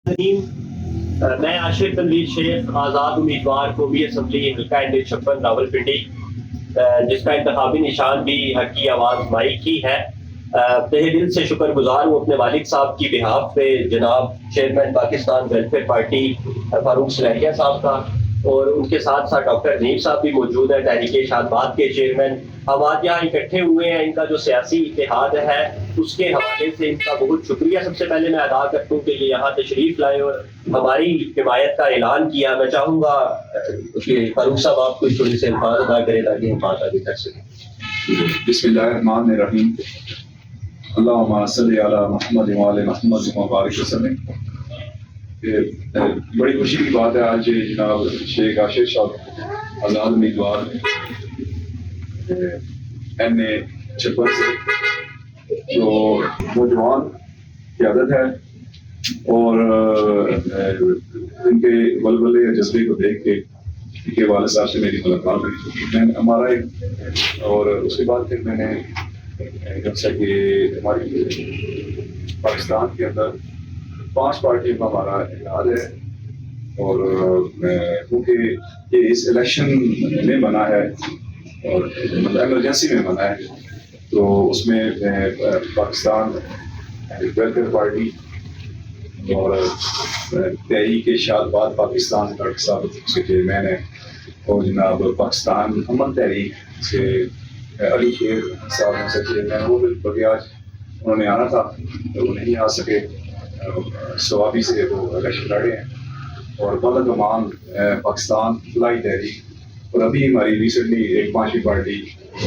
میں عاشق تنویر شیخ آزاد امیدوار قومی اسمبلی حلقہ چھپن راولپنڈی جس کا انتخابی نشان بھی حق کی آواز مائی کی ہے، تہہ دل سے شکر گزار ہوں اپنے والد صاحب کی بہاف پہ جناب چیئرمین پاکستان ویلفیئر پارٹی فاروق سلیحیہ صاحب کا، اور ان کے ساتھ ساتھ ڈاکٹر نیم صاحب بھی موجود ہیں، تحریک اشاعت باد کے چیئرمین۔ ہم آج یہاں اکٹھے ہوئے ہیں، ان کا جو سیاسی اتحاد ہے اس کے حوالے سے ان کا بہت شکریہ سب سے پہلے میں ادا کرتا ہوں کہ یہ یہاں تشریف لائے اور ہماری حمایت کا اعلان کیا۔ میں چاہوں گا کہ فاروق صاحب آپ کوئی تھوڑی سے الفاظ ادا کریں تاکہ ہم بات آگے کر سکیں۔ بسم اللہ الرحمن الرحیم، اللہم صلی علی محمد وعلی محمد وبارک وسلم۔ بڑی خوشی کی بات ہے آج جناب شیخ عاشق صاحب آزاد امیدوار این اے چھپن سے جو نوجوان قیادت ہے اور ان کے ولولے یا جذبے کو دیکھ کے ان کے والد صاحب سے میری ملاقات ہوئی ہمارا ایک، اور اس کے بعد پھر میں نے جیسا کہ ہماری پاکستان کے اندر 5 پارٹیوں کا ہمارا اتحاد ہے، اور کیونکہ یہ اس الیکشن میں بنا ہے اور مطلب ایمرجنسی میں بنا ہے، تو اس میں پاکستان ویلفیئر پارٹی اور تحریک اشاعت باد پاکستان ڈاکٹر صاحب اس کے چیئرمین ہیں، اور جناب پاکستان امن تحریک سے علی شیر صاحب سے چیئرمین، وہ بلکہ آج انہوں نے آنا تھا تو وہ نہیں آ سکے، سوابی سے وہ الیکشن لڑے ہیں، اور بلد امان پاکستان فلائی تحریک، اور ابھی ہماری ریسنٹلی ایک 5ویں پارٹی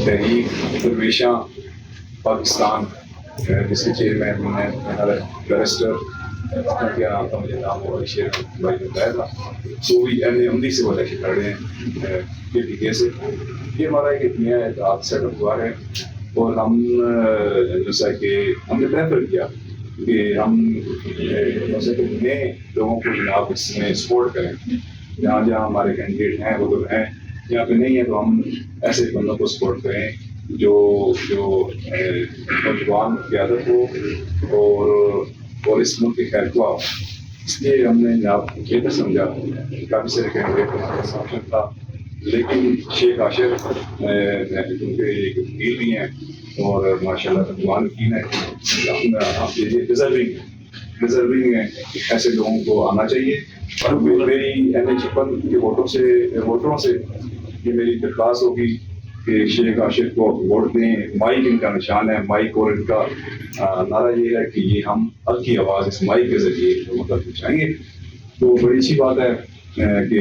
تحریک درویشاں پاکستان جس کے چیئرمین ہیں بیرسٹر کیا نام تھا، مجھے نام وہ علی شیر بھائی نے بتایا تھا، تو بھی امدی سے وہ الیکشن لڑ رہے ہیں پی ٹی کے سے۔ یہ ہمارا ایک نیا اتحاد سیٹ اپ ہوا ہے، اور ہم جیسا کہ ہم نے پریفر کیا کہ ہم جیسے کہ نئے لوگوں کو جناب اس میں سپورٹ کریں، جہاں جہاں ہمارے کینڈیڈیٹ ہیں وہ تو ہیں، جہاں پہ نہیں ہے تو ہم ایسے بندوں کو سپورٹ کریں جو نوجوان قیادت ہو اور اس ملک کی خیر خواہ ہو۔ اس لیے ہم نے جناب بہتر سمجھا، کافی سارے کینڈیڈیٹ کا آپشن تھا، لیکن شیخ عاشق کیونکہ ایک وکیل بھی ہیں اور ماشاء اللہ نوجوان وکیل ہیں، ڈیزرونگ ہیں، ایسے لوگوں کو آنا چاہیے۔ اور میری این اے چھپن کے ووٹروں سے یہ میری درخواست ہوگی کہ شیخ عاشق کو ووٹ دیں۔ مائک ان کا نشان ہے، مائک، اور ان کا نعرہ یہ ہے کہ یہ ہم حق کی آواز اس مائک کے ذریعے لوگوں تک پہنچائیں گے۔ تو بڑی اچھی بات ہے کہ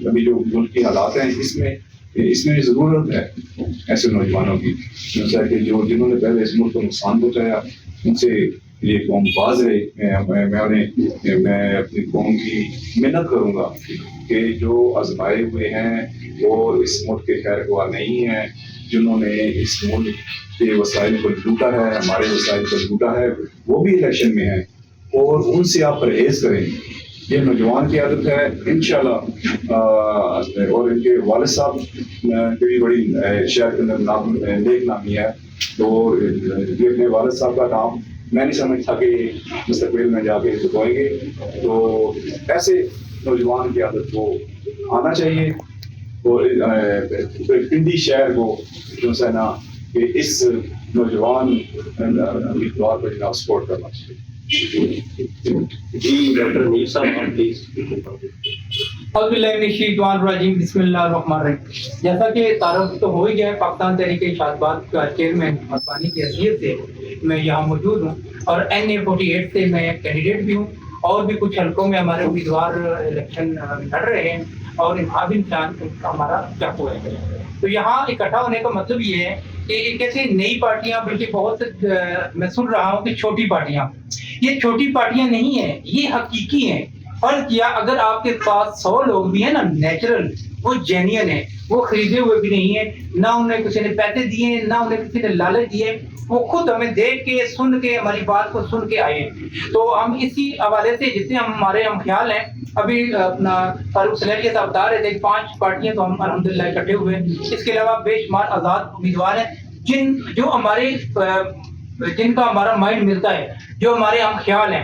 ابھی جو ملک کی حالات ہیں اس میں ضرورت ہے ایسے نوجوانوں کی، جیسا کہ جنہوں نے پہلے اس ملک کو نقصان پہنچایا، ان سے یہ قوم باز رہے۔ میں اپنی قوم کی محنت کروں گا کہ جو آزمائے ہوئے ہیں اور اس ملک کے خیر خواہ نہیں ہیں، جنہوں نے اس ملک کے وسائل کو لوٹا ہے، ہمارے وسائل کو لوٹا ہے، وہ بھی الیکشن میں ہیں، اور ان سے آپ پرہیز کریں۔ یہ نوجوان کی عادت ہے انشاءاللہ، اور ان کے والد صاحب کی بھی بڑی شاید نیک نامی ہے، تو یہ اپنے والد صاحب کا کام میں نہیں سمجھتا کہ مستقبل میں جا کے دکھائیں گے، تو ایسے نوجوان کی عادت کو آنا چاہیے، اور پنڈی شہر کو جو ہے نا کہ اس نوجوان امیدوار کو جناب سپورٹ کرنا چاہیے۔ جی ڈاکٹر نیم صاحب پلیز۔ اعوذ باللہ من الشیطان الرجیم، بسم اللہ الرحمن الرحیم۔ جیسا کہ تعارف تو ہو ہی گیا ہے، پاکستان تحریک اشاعت باد کا چیئرمین مسانی کی حیثیت سے میں یہاں موجود ہوں، اور این اے 48 سے میں کینڈیڈیٹ بھی ہوں، اور بھی کچھ حلقوں میں ہمارے امیدوار الیکشن لڑ رہے ہیں، اور انتخابی نشان ہمارا چاقو ہے۔ تو یہاں اکٹھا ہونے کا مطلب یہ ہے کہ ایک ایسی نئی پارٹیاں، بلکہ بہت میں سن رہا ہوں کہ چھوٹی پارٹیاں، یہ چھوٹی پارٹیاں نہیں ہیں، یہ حقیقی ہیں۔ فرض کیا اگر آپ کے پاس 100 لوگ بھی ہیں نا نیچرل، وہ جینین ہیں، وہ خریدے ہوئے بھی نہیں ہیں، نہ انہیں کسی نے پیسے دیے، نہ انہیں کسی نے لالچ دیے، وہ خود ہمیں دیکھ کے سن کے ہماری بات کو سن کے آئے ہیں۔ تو ہم اسی حوالے سے جتنے ہمارے خیال ہیں، ابھی اپنا فاروق سلیحیہ صاحب بتا رہے تھے 5 پارٹیاں تو ہم الحمدللہ اکٹھے ہوئے ہیں، اس کے علاوہ بے شمار آزاد امیدوار ہیں جن کا ہمارا مائنڈ ملتا ہے، جو ہمارے ہم خیال ہیں۔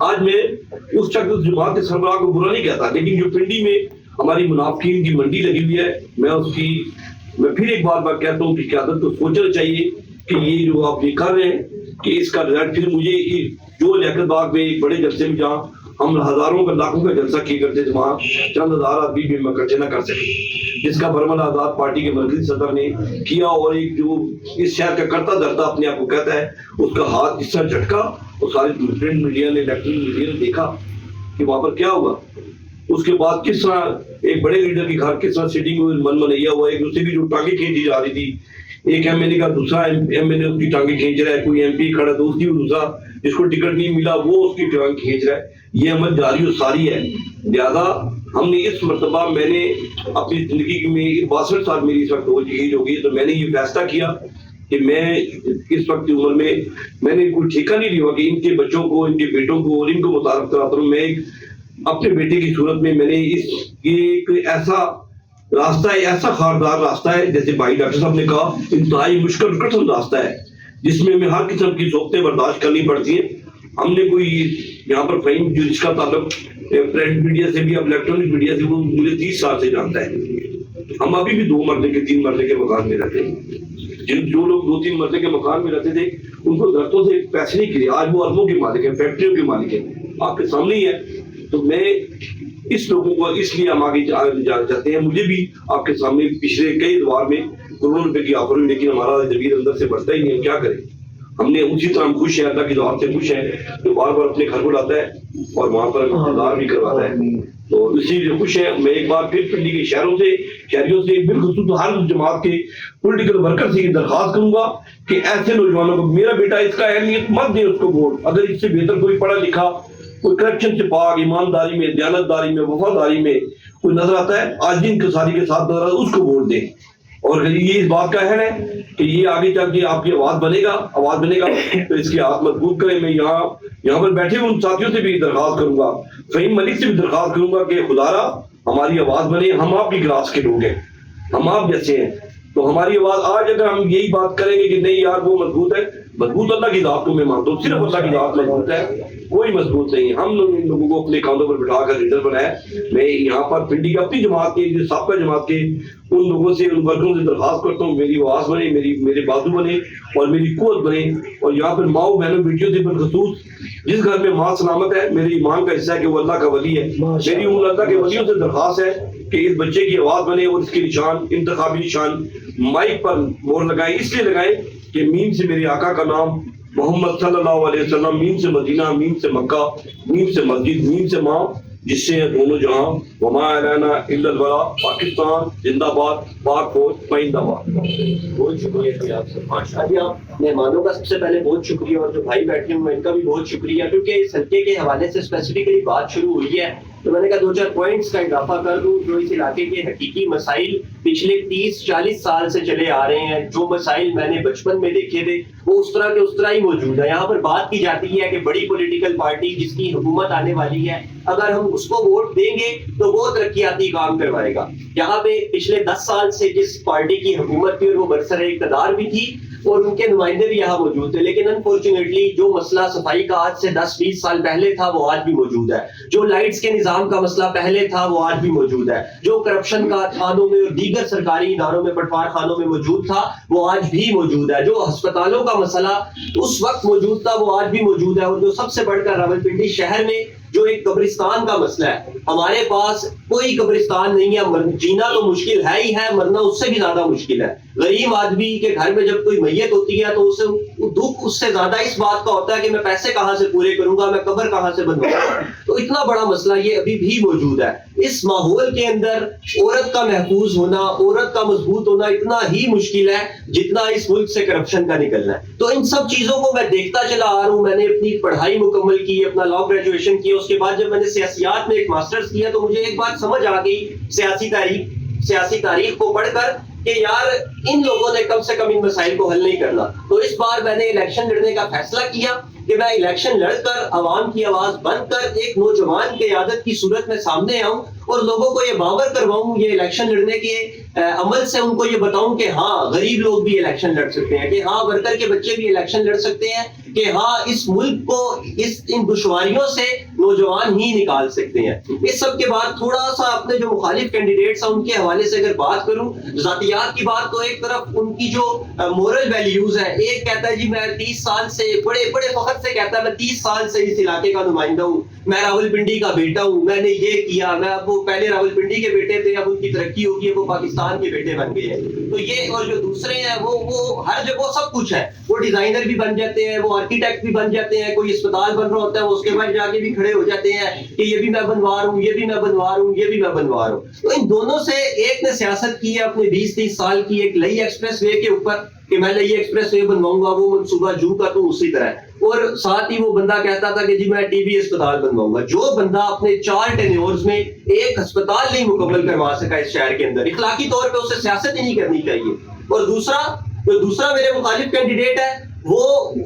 آج میں اس شخص اس جماعت کے سربراہ کو برا نہیں کہتا، لیکن جو پنڈی میں ہماری منافقین کی منڈی لگی ہوئی ہے، میں پھر ایک بار کہتا ہوں کہ قیادت کو سوچنا چاہیے کہ یہ جو آپ یہ کر رہے ہیں کہ اس کا رزلٹ پھر مجھے جو لیاقت باغ میں ایک بڑے جلسے میں جہاں ہم ہزاروں کا لاکھوں کا جلسہ کیا کرتے تھے، وہاں چند ہزار آدمی بھی اکٹھے نہ کر سکے، جس کا برمن آزاد پارٹی کے مرکزی صدر نے کیا، اور ایک جو اس شہر کا کرتا دھرتا اپنے آپ کو کہتا ہے، اس کا ہاتھ اس طرح جھٹکا، اور سارے پرنٹ میڈیا نے الیکٹرانک میڈیا نے دیکھا کہ وہاں پر کیا ہوا۔ اس کے بعد کس طرح ایک بڑے لیڈر کی گھر کس طرح سیٹنگ من منیا ہوا، ایک دوسرے کی جو ٹانگیں کھینچی جا رہی تھی، ایک ایم ایل اے کا دوسرا ایم ایل اے اس کی ٹانگیں کھینچ رہا ہے، کوئی ایم پی کھڑا تو اس کی دوسرا جس کو ٹکٹ نہیں ملا وہ اس کی ٹانگ کھینچ رہا ہے، یہ عمل جاری و ساری ہے۔ لہذا ہم نے اس مرتبہ میں نے اپنی زندگی میں 62 سال میری اس وقت ایج ہو گئی، تو میں نے یہ فیصلہ کیا کہ میں اس وقت کی عمر میں نے کوئی ٹھیکہ نہیں لیا کہ ان کے بچوں کو، ان کے بیٹوں کو اور ان کو متعارف کراتا ہوں۔ میں اپنے بیٹے کی صورت میں نے یہ ایک ایسا راستہ ہے، ایسا خاردار راستہ ہے، جیسے بھائی ڈاکٹر صاحب نے کہا، انتہائی مشکل کٹھن راستہ ہے جس میں ہمیں ہر قسم کی صحبتیں برداشت کرنی پڑتی ہیں۔ ہم نے کوئی یہاں پر فہیم جو جس کا تعلق پرنٹ میڈیا سے بھی، اب الیکٹرانک میڈیا سے، وہ مجھے 30 سال سے جانتا ہے۔ ہم ابھی بھی 2 مرلے کے 3 مرلے کے مکان میں رہتے ہیں۔ جو لوگ 2-3 مرلے کے مکان میں رہتے تھے ان کو درختوں سے پیسے نہیں گرے، آج وہ اربوں کے مالک ہیں، فیکٹریوں کے مالک ہیں، آپ کے سامنے ہی ہے۔ تو میں اس لوگوں کو اس لیے ہم آگے جانا چاہتے ہیں۔ مجھے بھی آپ کے سامنے پچھلے کئی ادوار میں کروڑوں روپے کی آفر ہوئی، لیکن ہمارا ضمیر اندر سے بڑھتا ہی نہیں، ہم کیا کریں۔ ہم نے اسی طرح ہم خوش ہیں، اللہ کی ذات سے خوش ہیں، جو بار بار اپنے گھر کو لاتا ہے اور وہاں پر انتظار بھی کرواتا ہے، تو اسی لیے خوش ہیں۔ میں ایک بار پھر پنڈی کے شہریوں سے بالخصوص ہر جماعت کے پولیٹیکل ورکر سے یہ درخواست کروں گا کہ ایسے نوجوانوں کو، میرا بیٹا اس کا اہمیت مت دیں اس کو ووٹ، اگر اس سے بہتر کوئی پڑھا لکھا، کوئی کرپشن سے پاک، ایمانداری میں، دیانتداری میں، وفاداری میں کوئی نظر آتا ہے، آج دن کساری کے ساتھ نظر آتا ہے، اس کو ووٹ دیں۔ اور یہ اس بات کا اہم ہے کہ یہ آگے چل کے آپ کی آواز بنے گا تو اس کی ہاتھ مضبوط کریں۔ میں یہاں پر بیٹھے ہوئے ان ساتھیوں سے بھی درخواست کروں گا، فہیم ملک سے بھی درخواست کروں گا کہ خدا را ہماری آواز بنے، ہم آپ کی کلاس کے لوگ ہیں، ہم آپ جیسے ہیں، تو ہماری آواز آج اگر ہم یہی بات کریں گے کہ نہیں یار وہ مضبوط ہے، مضبوط اللہ کی ذات کو میں مانتا ہوں، صرف اللہ کی ذات مضبوط ہے، کوئی مضبوط نہیں۔ ہم ان لوگوں کو اپنے کاندھوں پر بٹھا کر لیڈر بنایا۔ میں یہاں پر پنڈی کی اپنی جماعت کے، سابقہ جماعت کے ان لوگوں سے، ان ورکروں سے درخواست کرتا ہوں میری آواز بنے، میرے بازو بنے اور میری قوت بنے۔ اور یہاں پر ماؤں بہنوں بیٹیوں سے بالخصوص جس گھر میں ماں سلامت ہے، میرے ایمان کا حصہ ہے کہ وہ اللہ کا ولی ہے، میری ان اللہ کے ولیوں سے درخواست ہے کہ اس بچے کی آواز بنے اور اس کے نشان، انتخابی نشان مائک پر مہر لگائیں، اس لیے لگائیں کہ میم سے میرے آقا کا نام محمد صلی اللہ علیہ وسلم، میم سے مدینہ، میم سے مکہ، میم سے مسجد، میم سے ماں، جس سے دونوں جہاں، وما علینا الا البلاغ، پاکستان زندہ باد، پاک فوج پائندہ باد۔ بہت شکریہ جی آپ سے، ماشاء اللہ۔ آپ مہمانوں کا سب سے پہلے بہت شکریہ، اور جو بھائی بیٹھے ہیں ان کا بھی بہت شکریہ، کیونکہ اس حلقے کے حوالے سے اسپیسیفکلی بات شروع ہوئی ہے تو میں نے کہا 2-4 پوائنٹس کا اضافہ کر دوں جو اس علاقے کے حقیقی مسائل پچھلے 30-40 سال سے چلے آ رہے ہیں، جو مسائل میں نے بچپن میں دیکھے تھے وہ اس طرح کے اس طرح ہی موجود ہے۔ یہاں پر بات کی جاتی ہے کہ بڑی پولیٹیکل پارٹی جس کی حکومت آنے والی ہے، اگر ہم اس کو ووٹ دیں گے تو وہ ترقیاتی کام کروائے گا۔ یہاں پہ پچھلے 10 سال سے جس پارٹی کی حکومت تھی اور وہ برسر اقتدار بھی تھی اور ان کے نمائندے بھی یہاں موجود تھے، لیکن انفارچونیٹلی جو مسئلہ صفائی کا آج سے 10-20 سال پہلے تھا وہ آج بھی موجود ہے، جو لائٹس کے نظام کا مسئلہ پہلے تھا وہ آج بھی موجود ہے، جو کرپشن کا تھانوں میں اور دیگر سرکاری اداروں میں، پٹوار خانوں میں موجود تھا وہ آج بھی موجود ہے، جو ہسپتالوں کا مسئلہ اس وقت موجود تھا وہ آج بھی موجود ہے، اور جو سب سے بڑھ کر راولپنڈی شہر میں جو ایک قبرستان کا مسئلہ ہے، ہمارے پاس کوئی قبرستان نہیں ہے، جینا تو مشکل ہے ہی ہے، مرنا اس سے بھی زیادہ مشکل ہے۔ غریب آدمی کے گھر میں جب کوئی میت ہوتی ہے تو اسے دکھ اس سے زیادہ اس بات کا ہوتا ہے کہ میں پیسے کہاں سے پورے کروں گا، میں قبر کہاں سے بنواؤں گا، تو اتنا بڑا مسئلہ یہ ابھی بھی موجود ہے۔ اس ماحول کے اندر عورت کا محفوظ ہونا، عورت کا مضبوط ہونا اتنا ہی مشکل ہے جتنا اس ملک سے کرپشن کا نکلنا ہے۔ تو ان سب چیزوں کو میں دیکھتا چلا آ رہا ہوں، میں نے اپنی پڑھائی مکمل کی، اپنا لاء گریجویشن کیا، اس کے بعد جب میں نے سیاسیات میں ایک ماسٹرز کیا تو مجھے ایک بات سمجھ آ گئی سیاسی تاریخ کو پڑھ کر کہ یار ان لوگوں نے کم سے کم ان مسائل کو حل نہیں کرنا۔ تو اس بار میں نے الیکشن لڑنے کا فیصلہ کیا کہ میں الیکشن لڑ کر عوام کی آواز بن کر ایک نوجوان قیادت کی صورت میں سامنے آؤں اور لوگوں کو یہ باور کرواؤں، یہ الیکشن لڑنے کے عمل سے ان کو یہ بتاؤں کہ ہاں غریب لوگ بھی الیکشن لڑ سکتے ہیں، کہ ہاں ورکر کے بچے بھی الیکشن لڑ سکتے ہیں، کہ ہاں اس ملک کو ان دشواریوں سے نوجوان ہی نکال سکتے ہیں. اس سب کے بعد تھوڑا سا اپنے جو مخالف کینڈیڈیٹس ہیں ان کے حوالے سے اگر بات کروں, ذاتیات کی بات, تو ایک طرف ان کی جو مورل ویلیوز ہے, ایک کہتا ہے جی میں 30 سال سے بڑے فخر سے کہتا ہے میں 30 سال سے اس علاقے کا نمائندہ ہوں, میں راول پنڈی کا بیٹا ہوں, میں نے یہ کیا, میں اب وہ پہلے راول پنڈی کے بیٹے تھے, اب ان کی ترقی ہوگی, وہ پاکستان کے بیٹے بن گئے ہیں. تو یہ, اور جو دوسرے ہیں وہ ہر جگہ سب کچھ ہے, وہ ڈیزائنر بھی بن جاتے ہیں, وہ آرکیٹیکٹ بھی بن جاتے ہیں, کوئی اسپتال بن رہا ہوتا ہے وہ اس کے بعد جا کے بھی کھڑے ہو جاتے ہیں کہ یہ بھی میں بنوا رہا ہوں, یہ بھی میں بنوا رہا ہوں, یہ بھی میں بنوا رہا ہوں. تو ان دونوں سے ایک نے سیاست کی ہے اپنے 20-30 سال کی ایک لئی ایکسپریس وے کے اوپر کہ میں لئی ایکسپریس وے بنواؤں گا, وہ منصوبہ جو کا تو اسی طرح, اور ساتھ ہی وہ بندہ کہتا تھا کہ جی میں ٹی بی اسپتال بنواؤں گا. جو بندہ اپنے 4 ٹینیورز میں ایک ہسپتال نہیں مکمل کروا سکا اس شہر کے اندر, اخلاقی طور پہ اسے سیاست ہی نہیں کرنی چاہیے. اور دوسرا میرے مخالف کینڈیڈیٹ ہے, وہ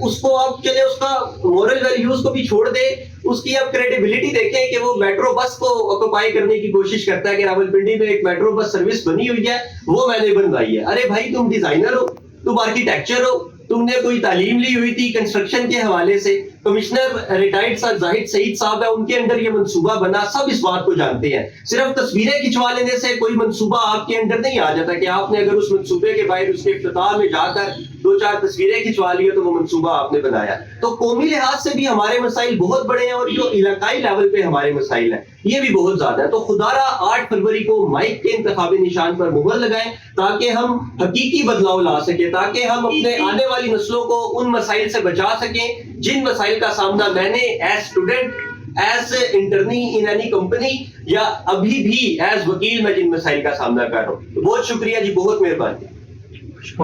اس کو آپ چلے اس کا مورل ویلیوز کو بھی چھوڑ دے, اس کی اب کریڈیبلٹی دیکھیں کہ وہ میٹرو بس کو آکوپائی کرنے کی کوشش کرتا ہے کہ راولپنڈی میں ایک میٹرو بس سروس بنی ہوئی ہے وہ میں نے بنوائی ہے. ارے بھائی تم ڈیزائنر ہو, تم آرکیٹیکچر ہو, تم نے کوئی تعلیم لی ہوئی تھی کنسٹرکشن کے حوالے سے, کمشنر ریٹائرڈ زاہد سعید صاحب ہے, ان کے انڈر یہ منصوبہ بنا, سب اس بات کو جانتے ہیں. صرف تصویریں کھنچوا لینے سے کوئی منصوبہ آپ کے انڈر نہیں آ جاتا کہ آپ نے اگر اس منصوبے کے باہر اس کے افتتاح میں جا کر 2-4 تصویریں کھنچوا لی تو وہ منصوبہ آپ نے بنایا. تو قومی لحاظ سے بھی ہمارے مسائل بہت بڑے ہیں, اور جو علاقائی لیول پہ ہمارے مسائل ہیں یہ بھی بہت زیادہ ہے. تو خدا را 8 فروری کو مائک کے انتخابی نشان پر مہر لگائیں تاکہ ہم حقیقی بدلاؤ لا سکیں, تاکہ ہم اپنے آنے والی نسلوں کو ان مسائل سے بچا سکیں جن مسائل کا سامنا میں نے as student, as intern in any company, یا ابھی بھی ایز وکیل میں جن مسائل کا سامنا کر رہا ہوں. بہت شکریہ جی, بہت مہربانی.